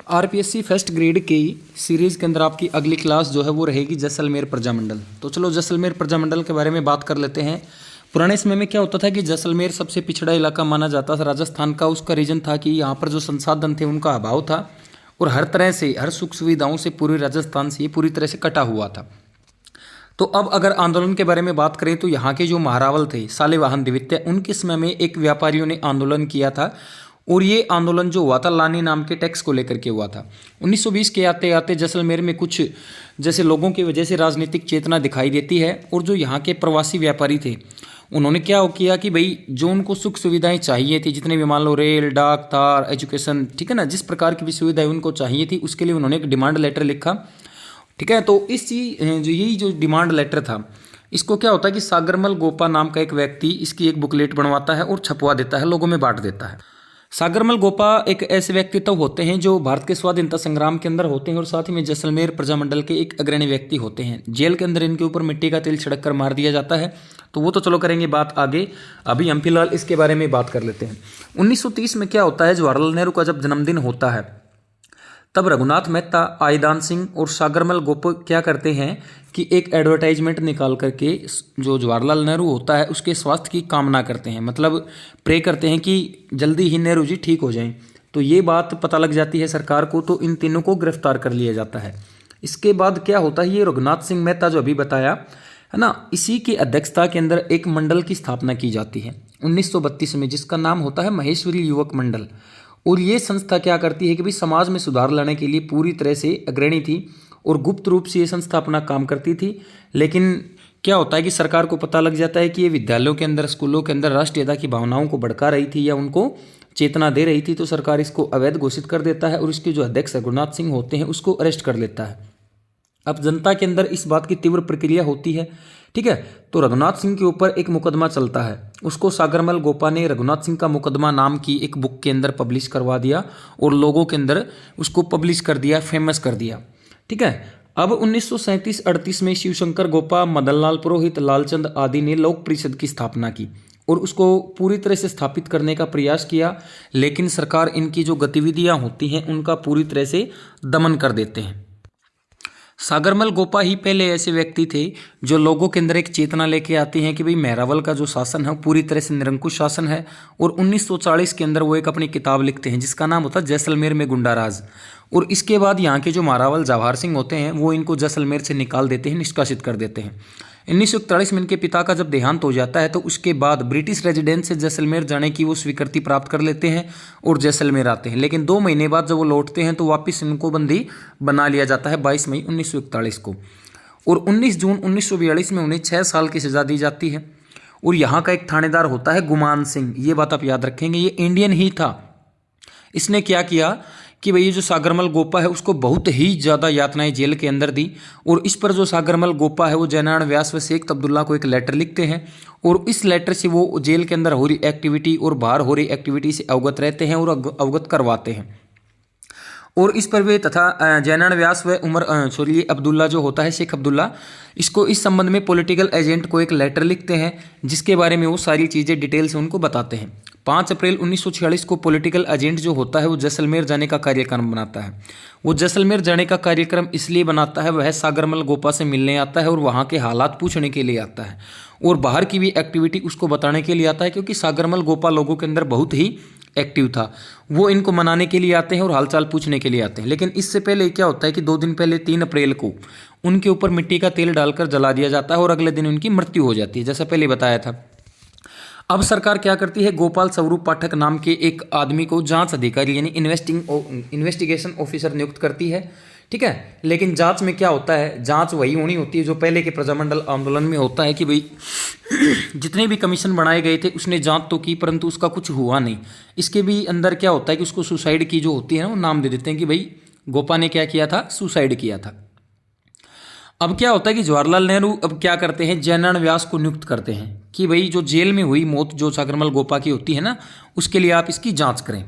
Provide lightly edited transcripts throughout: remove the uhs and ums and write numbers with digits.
RPSC first grade की series के अंदर आपकी अगली क्लास जो है वो रहेगी जैसलमेर प्रजामंडल। तो चलो जैसलमेर प्रजामंडल के बारे में बात कर लेते हैं। पुराने समय में क्या होता था कि जैसलमेर सबसे पिछड़ा इलाका माना जाता था राजस्थान का। उसका रीज़न था कि यहाँ पर जो संसाधन थे उनका अभाव था और हर तरह से हर सुख सुविधाओं से पूरे राजस्थान से पूरी तरह से कटा हुआ था। तो अब अगर आंदोलन के बारे में बात करें तो यहाँ के जो महारावल थे सालिवाहन द्वितीय, उनके समय में एक व्यापारियों ने आंदोलन किया था और ये आंदोलन जो हुआ था लानी नाम के टैक्स को लेकर के हुआ था। 1920 के आते आते जैसलमेर में कुछ जैसे लोगों की वजह से राजनीतिक चेतना दिखाई देती है और जो यहाँ के प्रवासी व्यापारी थे उन्होंने क्या किया कि भाई जो उनको सुख सुविधाएं चाहिए थी, जितने भी मान लो रेल, डाक, तार, एजुकेशन, ठीक है ना, जिस प्रकार की भी सुविधाएं उनको चाहिए थी उसके लिए उन्होंने एक डिमांड लेटर लिखा। ठीक है, तो इस चीज जो यही जो डिमांड लेटर था इसको क्या होता है कि सागरमल गोपा नाम का एक व्यक्ति इसकी एक बुकलेट बनवाता है और छपवा देता है, लोगों में बांट देता है। सागरमल गोपा एक ऐसे व्यक्तित्व होते हैं जो भारत के स्वाधीनता संग्राम के अंदर होते हैं और साथ ही में जैसलमेर प्रजामंडल के एक अग्रणी व्यक्ति होते हैं। जेल के अंदर इनके ऊपर मिट्टी का तेल छिड़क कर मार दिया जाता है। तो वो तो चलो करेंगे बात आगे, अभी हम फिलहाल इसके बारे में बात कर लेते हैं। 1930 में क्या होता है, जवाहरलाल नेहरू का जब जन्मदिन होता है तब रघुनाथ मेहता, आईदान सिंह और सागरमल गोपा क्या करते हैं कि एक एडवर्टाइजमेंट निकाल करके जो जवाहरलाल नेहरू होता है उसके स्वास्थ्य की कामना करते हैं, मतलब प्रे करते हैं कि जल्दी ही नेहरू जी ठीक हो जाएं। तो ये बात पता लग जाती है सरकार को, तो इन तीनों को गिरफ्तार कर लिया जाता है। इसके बाद क्या होता है, ये रघुनाथ सिंह मेहता जो अभी बताया है ना, इसी की अध्यक्षता के अंदर एक मंडल की स्थापना की जाती है 1932 में, जिसका नाम होता है महेश्वरी युवक मंडल। और ये संस्था क्या करती है कि भाई समाज में सुधार लाने के लिए पूरी तरह से अग्रणी थी और गुप्त रूप से ये संस्था अपना काम करती थी। लेकिन क्या होता है कि सरकार को पता लग जाता है कि ये विद्यालयों के अंदर, स्कूलों के अंदर राष्ट्रीयता की भावनाओं को भड़का रही थी या उनको चेतना दे रही थी, तो सरकार इसको अवैध घोषित कर देता है और इसके जो अध्यक्ष रघुनाथ सिंह होते हैं उसको अरेस्ट कर लेता है। अब जनता के अंदर इस बात की तीव्र प्रक्रिया होती है, ठीक है। तो रघुनाथ सिंह के ऊपर एक मुकदमा चलता है, उसको सागरमल गोपा ने रघुनाथ सिंह का मुकदमा नाम की एक बुक के अंदर पब्लिश करवा दिया और लोगों के अंदर उसको पब्लिश कर दिया, फेमस कर दिया, ठीक है। अब 1937-38 में शिवशंकर गोपा, मदनलाल पुरोहित, लालचंद आदि ने लोक परिषद की स्थापना की और उसको पूरी तरह से स्थापित करने का प्रयास किया, लेकिन सरकार इनकी जो गतिविधियां होती हैं उनका पूरी तरह से दमन कर देते हैं। सागरमल गोपा ही पहले ऐसे व्यक्ति थे जो लोगों के अंदर एक चेतना लेके आते हैं कि भाई मेहरावल का जो शासन है पूरी तरह से निरंकुश शासन है। और 1940 के अंदर वो एक अपनी किताब लिखते हैं जिसका नाम होता है जैसलमेर में गुंडा राज। और इसके बाद यहाँ के जो महारावल जवाहर सिंह होते हैं वो इनको जैसलमेर से निकाल देते हैं, निष्कासित कर देते हैं। 1941 में इनके पिता का जब देहांत हो जाता है तो उसके बाद ब्रिटिश रेजिडेंस से जैसलमेर जाने की वो स्वीकृति प्राप्त कर लेते हैं और जैसलमेर आते हैं। लेकिन 2 महीने बाद जब वो लौटते हैं तो वापस इनको बंदी बना लिया जाता है 22 मई 1941 को। और 19 जून 1942 में उन्हें 6 साल की सजा दी जाती है। और यहाँ का एक थानेदार होता है गुमान सिंह, ये बात आप याद रखेंगे, ये इंडियन ही था। इसने क्या किया कि भाई ये जो सागरमल गोपा है उसको बहुत ही ज़्यादा यातनाएं जेल के अंदर दी। और इस पर जो सागरमल गोपा है वो जयनारायण व्यास व शेख अब्दुल्ला को एक लेटर लिखते हैं और इस लेटर से वो जेल के अंदर हो रही एक्टिविटी और बाहर हो रही एक्टिविटी से अवगत रहते हैं और अवगत करवाते हैं। और इस पर वे तथा जयनारायण व्यास व अब्दुल्ला जो होता है शेख अब्दुल्ला, इसको इस संबंध में पॉलिटिकल एजेंट को एक लेटर लिखते हैं जिसके बारे में वो सारी चीज़ें डिटेल से उनको बताते हैं। 5 अप्रैल 1946 को पॉलिटिकल एजेंट जो होता है वो जैसलमेर जाने का कार्यक्रम बनाता है। वो जैसलमेर जाने का कार्यक्रम इसलिए बनाता है, वह सागरमल गोपा से मिलने आता है और वहाँ के हालात पूछने के लिए आता है और बाहर की भी एक्टिविटी उसको बताने के लिए आता है, क्योंकि सागरमल गोपा लोगों के अंदर बहुत ही एक्टिव था। वो इनको मनाने के लिए आते हैं और हालचाल पूछने के लिए आते हैं। लेकिन इससे पहले क्या होता है कि 2 दिन पहले 3 अप्रैल को उनके ऊपर मिट्टी का तेल डालकर जला दिया जाता है और अगले दिन उनकी मृत्यु हो जाती है, जैसा पहले बताया था। अब सरकार क्या करती है, गोपाल स्वरूप पाठक नाम के एक आदमी को जांच अधिकारी यानी इन्वेस्टिगेशन ऑफिसर नियुक्त करती है, ठीक है। लेकिन जांच में क्या होता है, जांच वही होनी होती है जो पहले के प्रजामंडल आंदोलन में होता है कि भाई जितने भी कमीशन बनाए गए थे उसने जांच तो की परंतु उसका कुछ हुआ नहीं। इसके भी अंदर क्या होता है कि उसको सुसाइड की जो होती है ना वो नाम दे देते हैं कि भाई गोपा ने क्या किया था, सुसाइड किया था। अब क्या होता है कि जवाहरलाल नेहरू अब क्या करते हैं, जयनारायण व्यास को नियुक्त करते हैं कि भाई जो जेल में हुई मौत जो सागरमल गोपा की होती है ना उसके लिए आप इसकी जांच करें।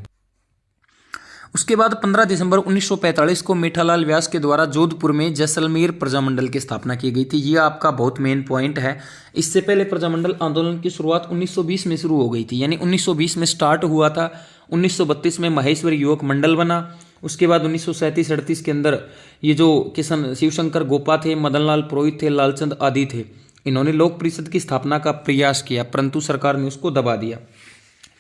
उसके बाद 15 दिसंबर 1945 को मीठालाल व्यास के द्वारा जोधपुर में जैसलमेर प्रजामंडल की स्थापना की गई थी। ये आपका बहुत मेन पॉइंट है। इससे पहले प्रजामंडल आंदोलन की शुरुआत 1920 में शुरू हो गई थी, यानी 1920 में स्टार्ट हुआ था। 1932 में महेश्वरी युवक मंडल बना उसके बाद 1937-38 के अंदर ये जो किशन शिवशंकर गोपा थे, मदनलाल पुरोहित थे, लालचंद आदि थे, इन्होंने लोक परिषद की स्थापना का प्रयास किया, परंतु सरकार ने उसको दबा दिया।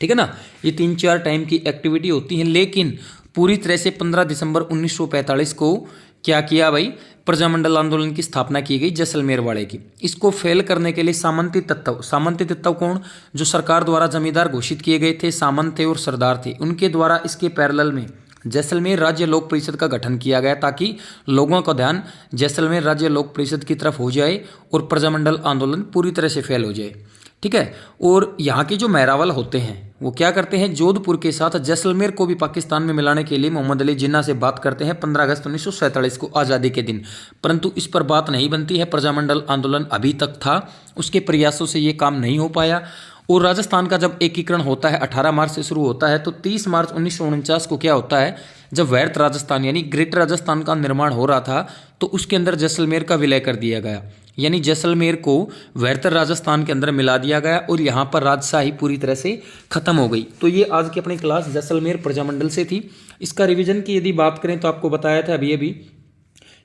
ठीक है ना। ये 3-4 टाइम की एक्टिविटी होती है, लेकिन पूरी तरह से 15 दिसंबर 1945 को क्या किया भाई, प्रजामंडल आंदोलन की स्थापना की गई जैसलमेर वाड़े की। इसको फेल करने के लिए सामंती तत्व कौन, जो सरकार द्वारा जमींदार घोषित किए गए थे, सामंत थे और सरदार थे, उनके द्वारा इसके पैरेलल में जैसलमेर राज्य लोक परिषद का गठन किया गया, ताकि लोगों का ध्यान जैसलमेर राज्य लोक परिषद की तरफ हो जाए और प्रजामंडल आंदोलन पूरी तरह से फेल हो जाए। ठीक है। और यहाँ के जो महरावल होते हैं वो क्या करते हैं, जोधपुर के साथ जैसलमेर को भी पाकिस्तान में मिलाने के लिए मोहम्मद अली जिन्ना से बात करते हैं 15 अगस्त 1947 को, आज़ादी के दिन। परंतु इस पर बात नहीं बनती है, प्रजामंडल आंदोलन अभी तक था, उसके प्रयासों से ये काम नहीं हो पाया। और राजस्थान का जब एकीकरण होता है 18 मार्च से शुरू होता है, तो 30 मार्च 1949 को क्या होता है, जब वैरत राजस्थान यानी ग्रेटर राजस्थान का निर्माण हो रहा था, तो उसके अंदर जैसलमेर का विलय कर दिया गया, यानी जैसलमेर को वैरतर राजस्थान के अंदर मिला दिया गया और यहाँ पर राजशाही पूरी तरह से खत्म हो गई। तो ये आज की अपनी क्लास जैसलमेर प्रजामंडल से थी। इसका रिवीजन की यदि बात करें तो आपको बताया था अभी अभी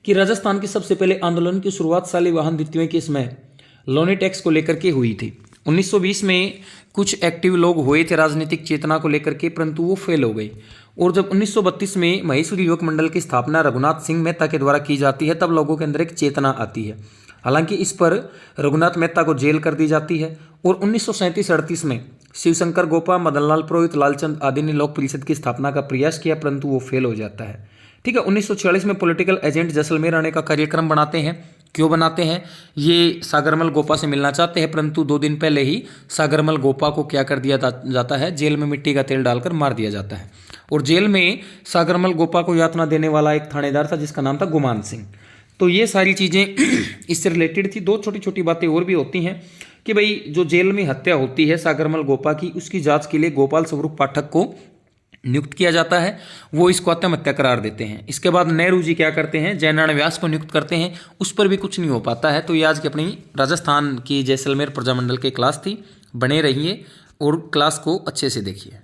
कि राजस्थान के सबसे पहले आंदोलन की शुरुआत शालिवाहन द्वितीय के इसमें लोनी टैक्स को लेकर के हुई थी। 1920 में कुछ एक्टिव लोग हुए थे राजनीतिक चेतना को लेकर के, परंतु वो फेल हो गई। और जब 1932 में महेश्वरी युवक मंडल की स्थापना रघुनाथ सिंह मेहता के द्वारा की जाती है, तब लोगों के अंदर एक चेतना आती है। हालांकि इस पर रघुनाथ मेहता को जेल कर दी जाती है। और 1937-38 में शिवशंकर गोपा, मदनलाल पुरोहित, लालचंद आदि ने लोक परिषद की स्थापना का प्रयास किया, परंतु वो फेल हो जाता है। ठीक है। 1946 में पॉलिटिकल एजेंट जैसलमेर आने का कार्यक्रम बनाते हैं। क्यों बनाते हैं, ये सागरमल गोपा से मिलना चाहते हैं, परंतु 2 दिन पहले ही सागरमल गोपा को क्या कर दिया जाता है, जेल में मिट्टी का तेल डालकर मार दिया जाता है। और जेल में सागरमल गोपा को यातना देने वाला एक थानेदार था जिसका नाम था गुमान सिंह। तो ये सारी चीज़ें इससे रिलेटेड थी। 2 छोटी छोटी बातें और भी होती हैं कि भाई जो जेल में हत्या होती है सागरमल गोपा की, उसकी जांच के लिए गोपाल स्वरूप पाठक को नियुक्त किया जाता है, वो इसको आत्महत्या करार देते हैं। इसके बाद नेहरू जी क्या करते हैं, जयनारायण व्यास को नियुक्त करते हैं, उस पर भी कुछ नहीं हो पाता है। तो ये आज की अपनी राजस्थान की जैसलमेर प्रजामंडल की क्लास थी। बने रहिए और क्लास को अच्छे से देखिए।